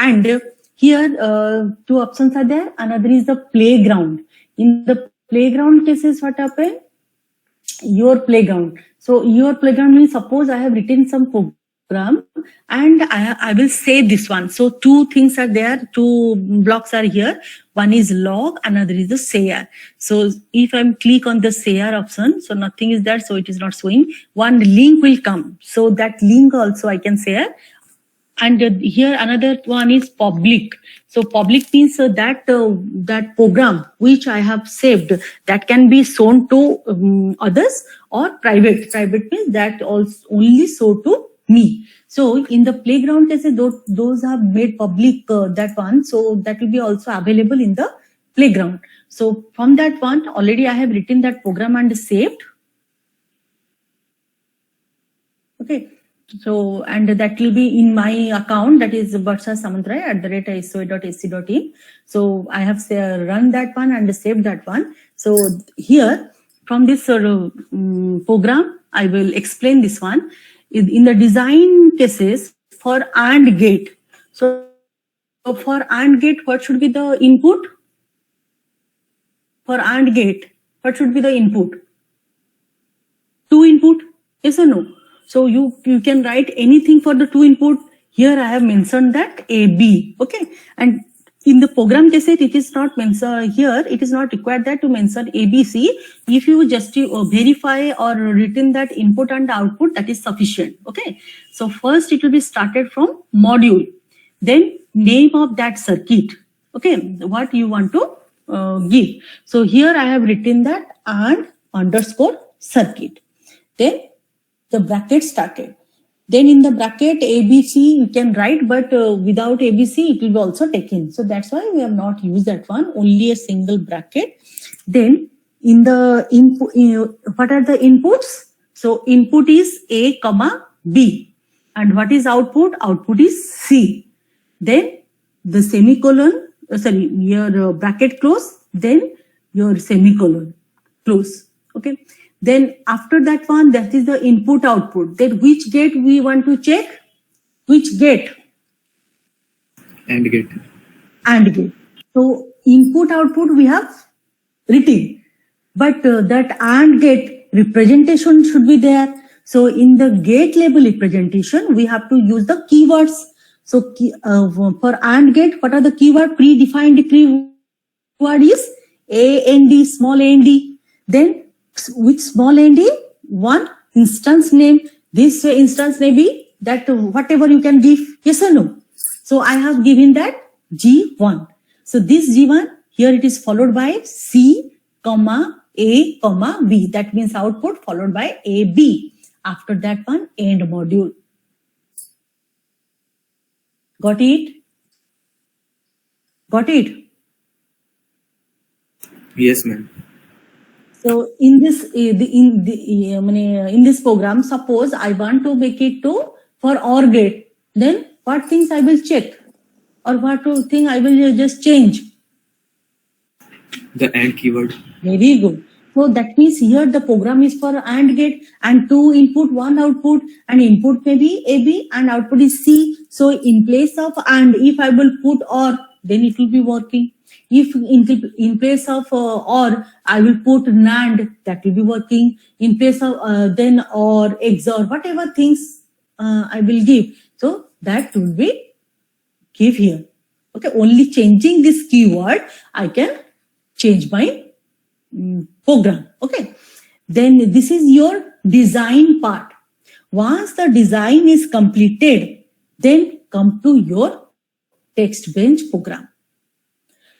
And here two options are there. Another is the playground. In the playground cases, what happen? Your playground. So your playground means, suppose I have written some program and I will save this one. So two things are there, two blocks are here. One is log, another is the share. So if I click on the share option, so nothing is there, so it is not showing. One link will come. So that link also I can share. And here another one is public. So public means that that program which I have saved, that can be shown to others, or private. Private means that also only show to me. So in the playground cases, those are made public, that one. So that will be also available in the playground. So from that one, already I have written that program and saved. Okay. So, and that will be in my account, that is varsha.samantray@isoi.ac.in. So I have run that one and saved that one. So here from this program, I will explain this one. In the design cases for AND gate. So for AND gate, what should be the input? For AND gate, what should be the input? 2 input, yes or no? So you can write anything for the 2 input. Here I have mentioned that AB. Okay. And in the program cases, it is not mentioned here. It is not required that to mention ABC. If you just verify or written that input and output, that is sufficient. Okay. So first it will be started from module. Then name of that circuit. Okay. What you want to give. So here I have written that and underscore circuit. Then the bracket started. Then in the bracket ABC you can write, but without ABC it will be also taken. So that's why we have not used that one, only a single bracket. Then in the input, what are the inputs? So input is A, B. And what is output? Output is C. Then the semicolon, your bracket close, then your semicolon close. Okay. Then after that one, that is the input output. Then which gate we want to check? Which gate? AND gate. AND gate. So input output we have written, but that AND gate representation should be there. So in the gate level representation, we have to use the keywords. So for AND gate, what are the keyword? Predefined keyword is AND, small AND. Then with small AND, one instance name. This instance may be that whatever you can give, yes or no. So I have given that G1. So this G1, here it is followed by C, A, B. That means output followed by AB. After that one, AND module. Got it? Got it? Yes, ma'am. So in this in this program, suppose I want to make it to for OR gate, then what things I will check, or what thing I will just change? The AND keyword. Very good. So that means here the program is for AND gate, and 2 input, 1 output, and input may be AB and output is C. So in place of AND, if I will put OR, then it will be working. If in place of OR, I will put NAND, that will be working. In place of then OR, XOR, whatever things I will give. So that will be give here. Okay, only changing this keyword, I can change my program. Okay, then this is your design part. Once the design is completed, then come to your test bench program.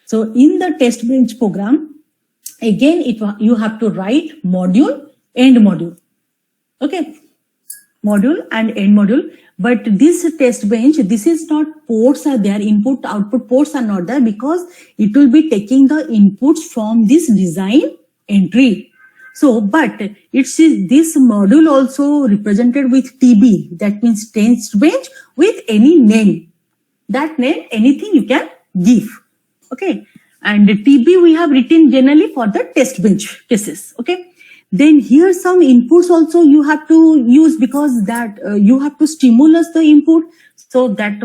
So in the test bench program, again, you have to write module, end module. Okay, module and end module. But this test bench, this is not ports are there, input, output ports are not there, because it will be taking the inputs from this design entry. So, but it's this module also represented with TB, that means test bench with any name. That name, anything you can give. Okay, and TB we have written generally for the test bench cases. Okay, then here some inputs also you have to use, because that you have to stimulus the input. So that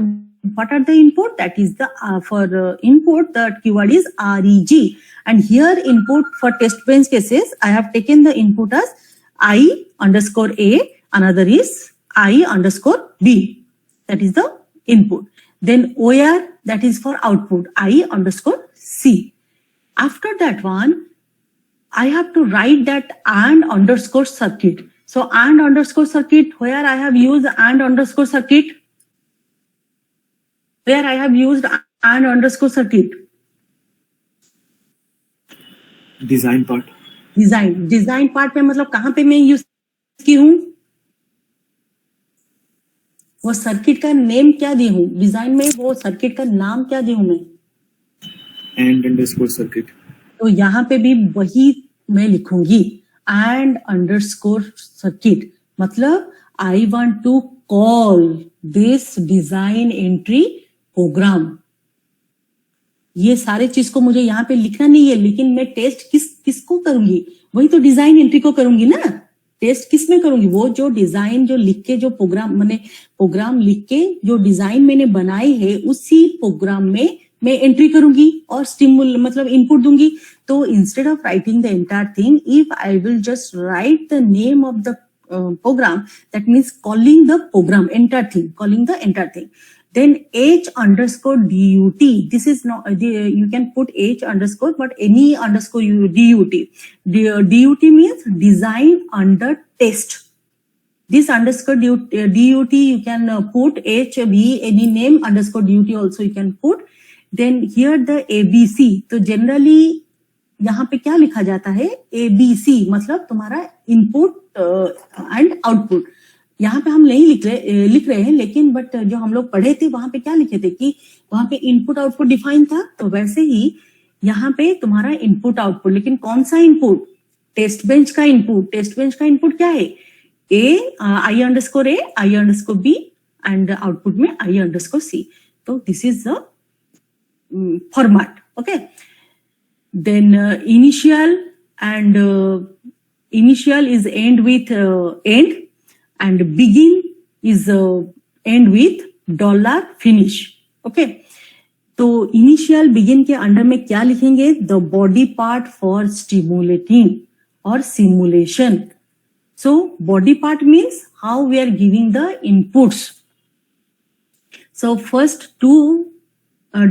what are the input? That is the for input the keyword is reg, and here input for test bench cases I have taken the input as I underscore a, another is I underscore b, that is the input. Then OR, that is for output, I underscore c. After that one, I have to write that and underscore circuit. So and underscore circuit, where I have used and underscore circuit, where I have used and underscore circuit. Design part. Design part में मतलब कहां पे मैं use की हूं, वो circuit का name क्या दी हूं, डिजाइन में वो सर्किट का नाम क्या दी हूं मैं, And underscore circuit. तो यहाँ पे भी वही मैं लिखूंगी and underscore circuit, मतलब I want to call this design entry program. ये सारे चीज को मुझे यहाँ पे लिखना नहीं है, लेकिन मैं टेस्ट किसको करूंगी, वही तो डिजाइन एंट्री को करूंगी ना। टेस्ट किस में करूंगी, वो जो डिजाइन जो लिख के जो प्रोग्राम लिख के जो डिजाइन मैंने बनाई है उसी प्रोग्राम में मैं एंट्री करूंगी और स्टिमुल मतलब इनपुट दूंगी। तो instead of writing the entire thing, if I will just right the name of the program, that means calling the program entire thing, calling the entire thing. Then h underscore dut, this is not you can put h underscore, but any underscore dut. Dut means design under test. This underscore dut you can put h b, any name underscore dut also you can put. Then here the abc, तो generally यहाँ पे क्या लिखा जाता है, ABC मतलब तुम्हारा input and output. यहाँ पे हम नहीं लिख रहे हैं, लेकिन बट जो हम लोग पढ़े थे वहां पे क्या लिखे थे कि वहां पे इनपुट आउटपुट डिफाइन था, तो वैसे ही यहाँ पे तुम्हारा इनपुट आउटपुट, लेकिन कौन सा इनपुट, टेस्ट बेंच का इनपुट। टेस्ट बेंच का इनपुट क्या है, I underscore A, I underscore B and output में आई अंडरस्कोर सी। तो this is the format, okay. Then initial is end with end, and begin is end with $finish, okay। तो initial begin के under में क्या लिखेंगे, the body part for stimulating or simulation। So body part means how we are giving the inputs। So first two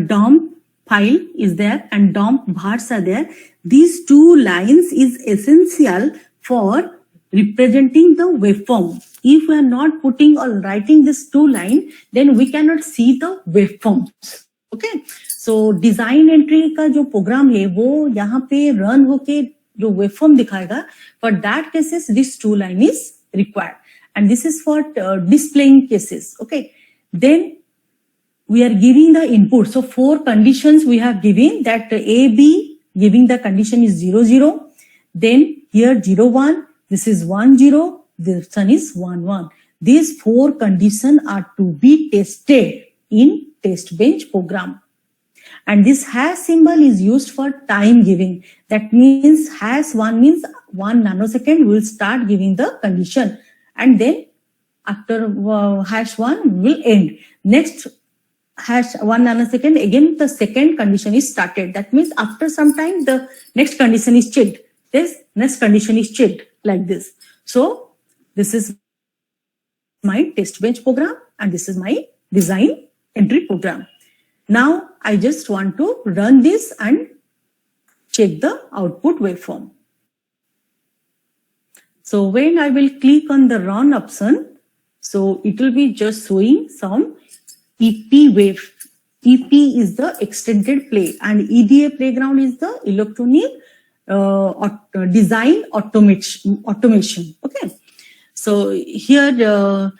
DOM file is there and DOM bars are there. These two lines is essential for representing the waveform. If we are not putting or writing this two line, then we cannot see the waveforms, okay। So design entry का जो programme है वो यहाँ पे run होके जो waveform दिखाएगा, for that cases this two line is required, and this is for displaying cases, okay। Then we are giving the input. So 4 conditions we have given, that A, B, giving the condition is 0, 0. Then here 0, 1, this is 1, 0, this one is 1, 1. These 4 conditions are to be tested in test bench program. And this hash symbol is used for time giving. That means hash 1 means 1 nanosecond will start giving the condition. And then after hash 1 will end. Next hash 1 nanosecond, again the second condition is started. That means after some time the next condition is checked. This next condition is checked like this. So this is my test bench program and this is my design entry program. Now I just want to run this and check the output waveform. So when I will click on the run option, so it will be just showing some EP wave. EP is the extended play and EDA playground is the electronic design automation. Okay. So here the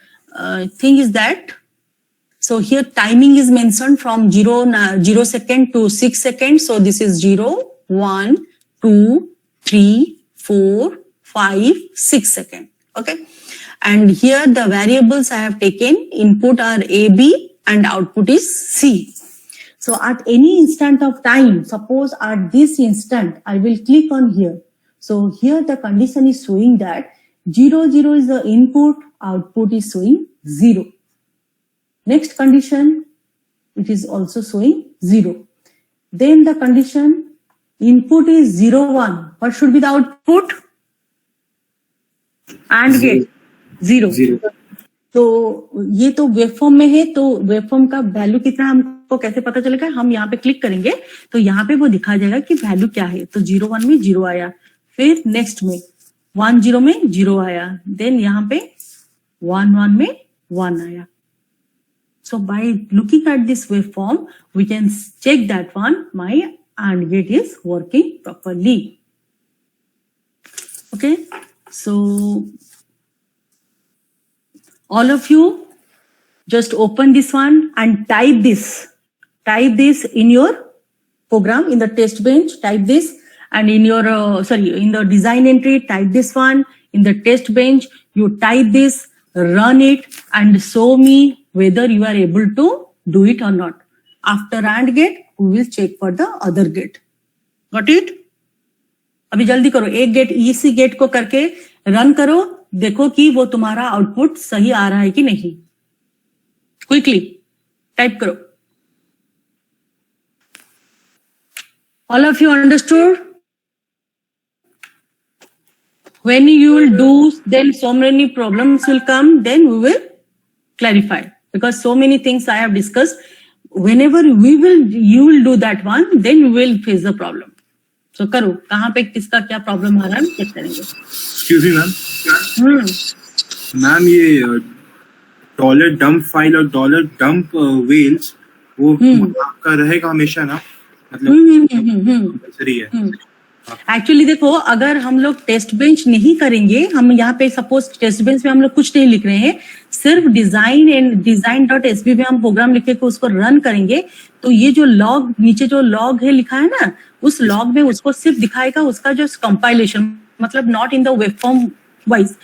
thing is that, so here timing is mentioned from 0 second to 6 seconds. So this is 0, 1, 2, 3, 4, 5, 6 seconds. Okay. And here the variables I have taken, input are A, B and output is C. So at any instant of time, suppose at this instant, I will click on here. So here the condition is showing that 0, 0 is the input, output is showing 0. Next condition, it is also showing 0. Then the condition input is 0 1. What should be the output? AND gate 0. 0. तो ये तो waveform में है, तो waveform का value कितना हमको कैसे पता चलेगा? हम यहाँ पे क्लिक करेंगे तो यहाँ पे वो दिखा जाएगा कि वैल्यू क्या है। तो 0 1 में 0 आया, फिर नेक्स्ट में 1 0 में 0 आया, देन यहाँ पे 1 1 में 1 आया। So by looking at this waveform, we can check that my AND gate is working properly. Okay, so all of you just open this one and type this in your program, in the test bench, type this, and in your in the design entry, type this one. In the test bench, you type this, run it, and show me whether you are able to do it or not. After AND gate, we will check for the other gate. Got it? अभी जल्दी करो, एक gate इसी gate को करके run करो, देखो कि वो तुम्हारा आउटपुट सही आ रहा है कि नहीं। क्विकली टाइप करो। All of you understood? When you will do, then so many problems will come, then we will clarify. Because so many things I have discussed, whenever you will do that one, then you will face the problem. So करो, कहाँ पे किसका क्या problem आ रहा है हम check करेंगे। Excuse me ma'am, ma'am ये डॉलर डंप फाइल और डॉलर डंप वेल्स वो आपका रहेगा हमेशा ना, मतलब कंपल्सरी है? एक्चुअली देखो, अगर हम लोग टेस्ट बेंच नहीं करेंगे, हम यहाँ पे सपोज टेस्ट बेंच में हम लोग कुछ नहीं लिख रहे हैं, सिर्फ design.sb में हम प्रोग्राम लिख के उसको रन करेंगे, तो ये जो लॉग नीचे जो लॉग है लिखा है ना, उस लॉग में उसको सिर्फ दिखाएगा उसका जो कंपाइलेशन, मतलब not in the waveform wise.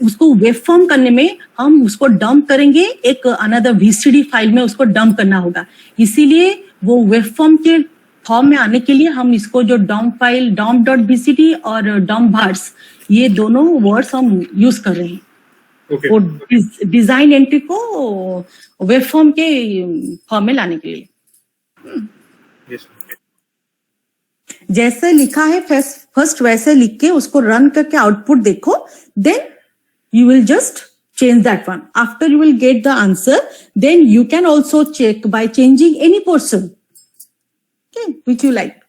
उसको वेबफॉर्म करने में हम उसको डंप करेंगे, एक अनदर VCD फाइल में उसको डंप करना होगा। इसीलिए वो वेबफॉर्म के फॉर्म में आने के लिए हम इसको जो डंप फाइल dump.vcd और डंप बार्स, ये दोनों वर्ड्स हम यूज कर रहे हैं। Okay. वो डिजाइन एंट्री को वेबफॉर्म के फॉर्म में लाने के लिए। Yes. जैसे लिखा है फर्स्ट वैसे लिख के उसको रन करके आउटपुट देखो, then you will just change that one. After you will get the answer, then you can also check by changing any portion, okay, which you like.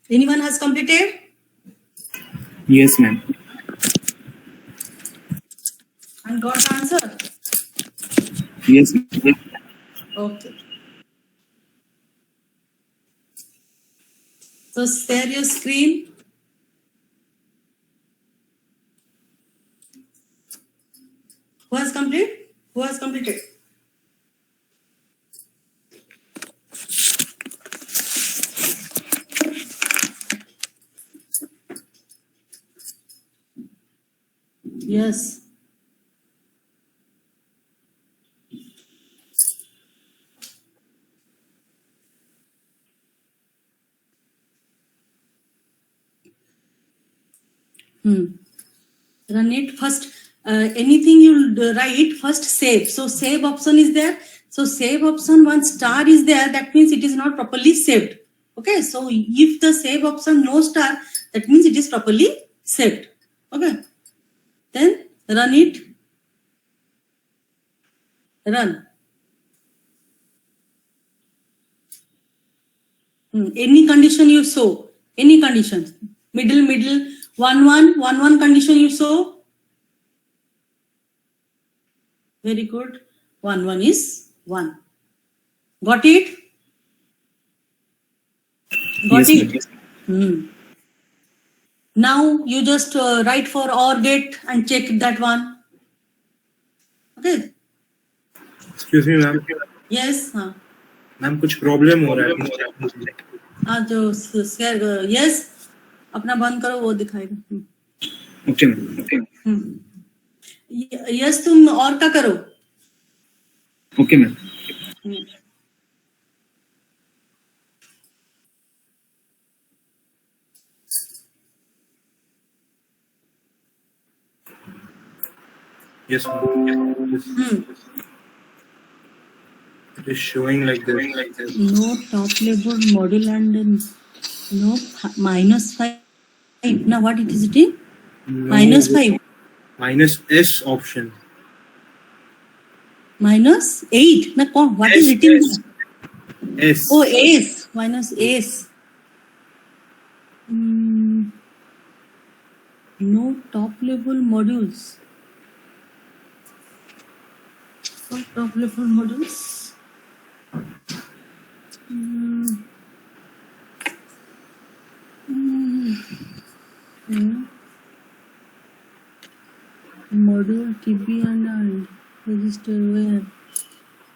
Anyone has completed? Yes, ma'am. And got the answer? Yes, ma'am. Okay. So share your screen. Who has completed? Who has completed? Yes. Run it first. Anything you write first, save. So save option is there. So save option, one star is there, that means it is not properly saved. Okay, so if the save option no star, that means it is properly saved. Okay, then run it. Run. Any condition you show, any condition, middle, 1 1 condition you show. Very good. 1 1 is 1. Got it? Got Yes, it? ma'am. Now you just write for OR get and check that one. Okay. Excuse me, ma'am. Yes. हाँ. Ma'am कुछ problem हो रहा है. हाँ जो yes अपना बंद करो वो दिखाएगा. Okay, ma'am. Okay. यस तुम और क्या करो. Okay, ma'am. Yes, ma'am. It is showing like this. No top level model and no -5. Now what it is it? No, -5. Minus S option. -8. Now what is S, written? S. S. Oh, S. -S. No top level modules. What top level modules? Module TB and register where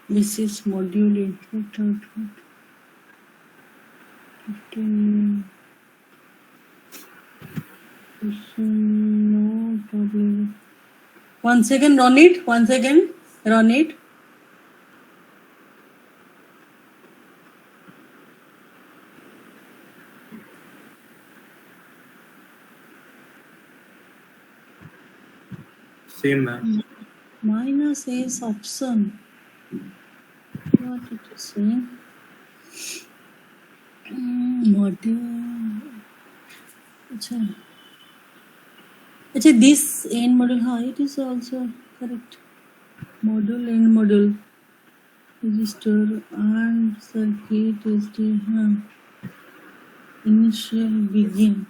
this is module input output. No problem. 1 second, run it. 1 second, run it. Same, ma'am. -S option. What it is saying? Module. Achha, this end module, हाँ, it is also correct. Module end module. Register and circuit SD. Initial begin.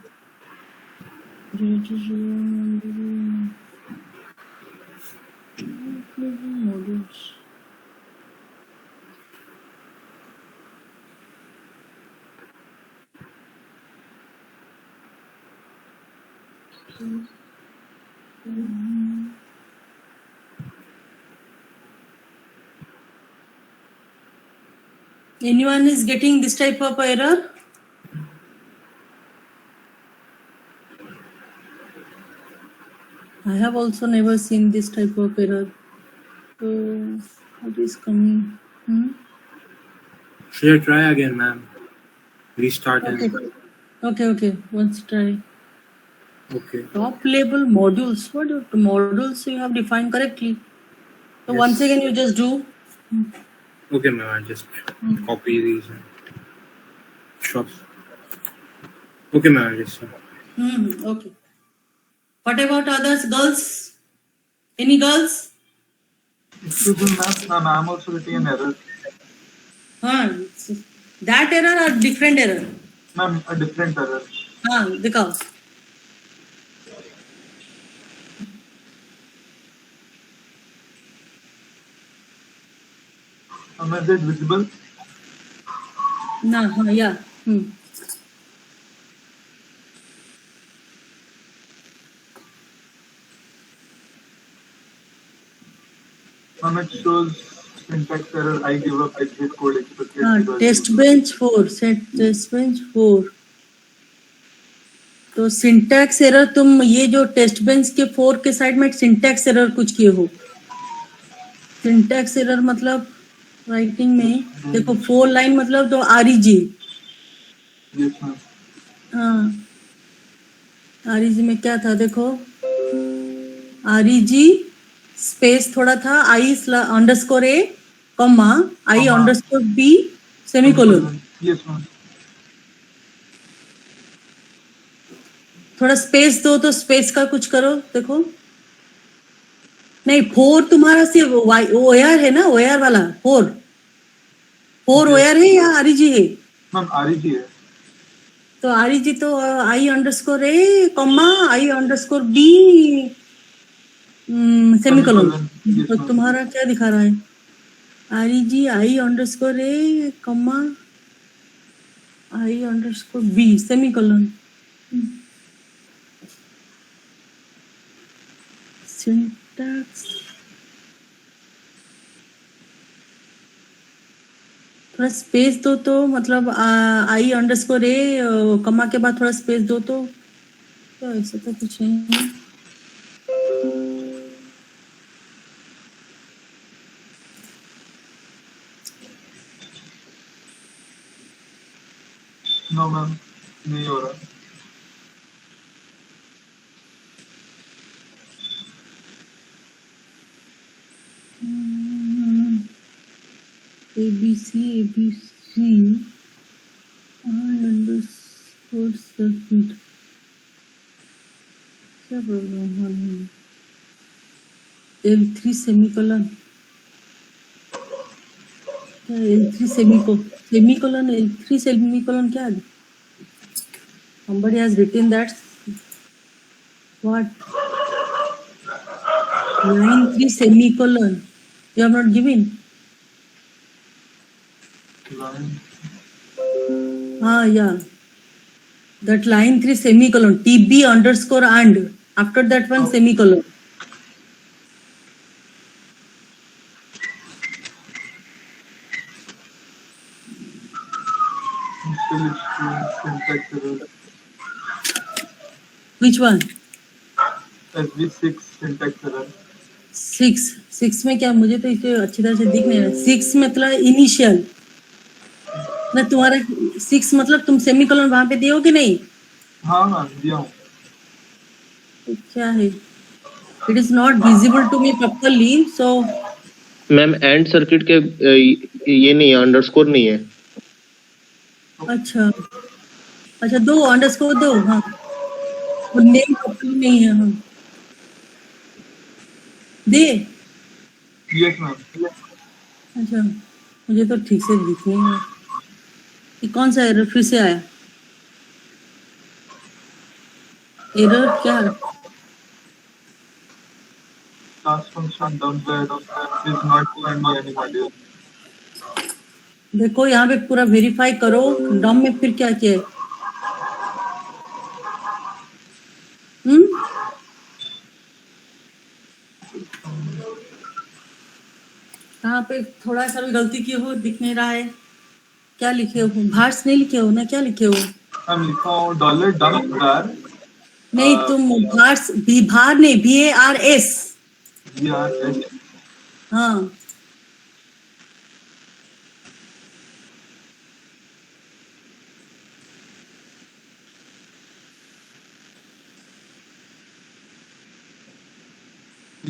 Modules. Anyone is getting this type of error? I have also never seen this type of error. So, what is coming? Should I try again, ma'am? Restart Okay. and Okay. Once try. Okay. Top level modules. What are the modules you have defined correctly? So Yes. once again, you just do. Okay, ma'am. I just copy these. Sure. Okay, ma'am. Yes, sir. Okay. What about others, girls? Any girls? Excuse me, ma'am. I'm also getting an error. it's- that error or different error? Ma'am, a different error. दिखाओ. Is it visible? ना हाँ या Ma'am, it shows syntax error. I give up exit code expected. हाँ zero test zero. Bench 4 set test bench 4 तो syntax error तुम ये जो test bench के 4 के साइड में सिंटैक्स एरर कुछ किए हो सिंटैक्स एरर मतलब राइटिंग में देखो 4 लाइन मतलब तो आरईजी Yes, ma'am. हाँ आरईजी में क्या था देखो आरईजी स्पेस थोड़ा था I underscore A comma I Comma. Underscore B semicolon Yes, ma'am. थोड़ा स्पेस दो तो स्पेस का कुछ करो देखो नहीं 4 तुम्हारा सिर्फ ओआर है ना ओआर वाला 4 ओआर है या आरईजी है Ma'am, REG है. तो आरईजी तो I underscore A comma I underscore B semicolon Semicolon. Yes, तो ma'am. तुम्हारा क्या दिखा रहा है REG I underscore A comma I underscore B semicolon syntax थोड़ा स्पेस दो तो मतलब आई अंडरस्कोर ए कमा के बाद थोड़ा स्पेस दो तो ऐसा तो कुछ नहीं है No, ma'am. नहीं हो रहा. ABC अंडरस्कोर सबमिट क्या प्रॉब्लम है L3 सेमीकोलन क्या L3 सेमीकोलन L3 सेमीकोलन क्या है somebody has written that what line 3 semicolon you have not given Line. yeah that line 3 semicolon TB underscore and after that one semicolon Still it's showing syntax error. which one SV6 syntax error. 6 में क्या मुझे तो इसे अच्छी तरह से दिख नहीं रहा 6 मतलब इनिशियल ना तुम्हारा 6 मतलब तुम सेमीकोलन वहां पे दिए हो कि नहीं हाँ मैम दिया हूँ. तो क्या है it is not visible to me properly so ma'am and circuit के ये नहीं है अंडरस्कोर नहीं है अच्छा अच्छा दो अंडरस्कोर दो हाँ और नेम प्रॉपरली नहीं है हाँ दे Yes, ma'am. अच्छा मुझे तो ठीक से दिख नहीं रहा ये कौन सा एरर फिर से आया एरर क्या है Task function dumped is not finding any module. देखो यहाँ पे पूरा वेरीफाई करो डॉम में फिर क्या किया है कहाँ पे थोड़ा सा भी गलती की हो दिख नहीं रहा है क्या लिखे हो भार्स नहीं लिखे हो ना क्या लिखे हो I'm लिखा हूँ डॉलर डंप var नहीं तुम भार्स भार नहीं VARS VRS हाँ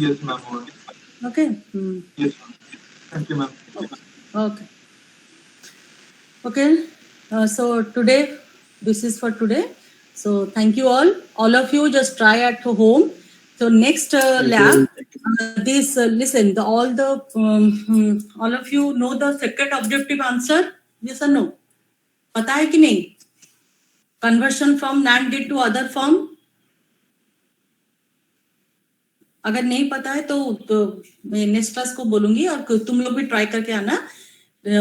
Yes, ma'am. Okay. Yes, ma'am. Thank you, ma'am. Okay. Okay. So today, this is for today. So thank you all. All of you just try at home. So next lab, listen. All of you know the second objective answer. Yes or no? पता है कि नहीं? Conversion from NAND gate to other form. अगर नहीं पता है तो मैं नेक्स्ट क्लास को बोलूंगी और तुम लोग भी ट्राई करके आना. We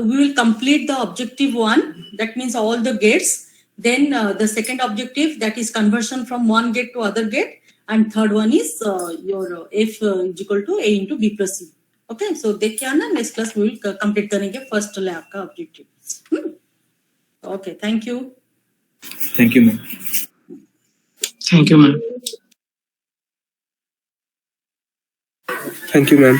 will complete the objective 1, that means all the gates. Then the second objective, that is conversion from one gate to other gate, and third one is your F is equal to A into B plus C. Okay, so देख के आना. Next class we will complete करेंगे first lab का objective. Okay, thank you. Thank you, ma'am. Thank you, ma'am. Thank you, ma'am.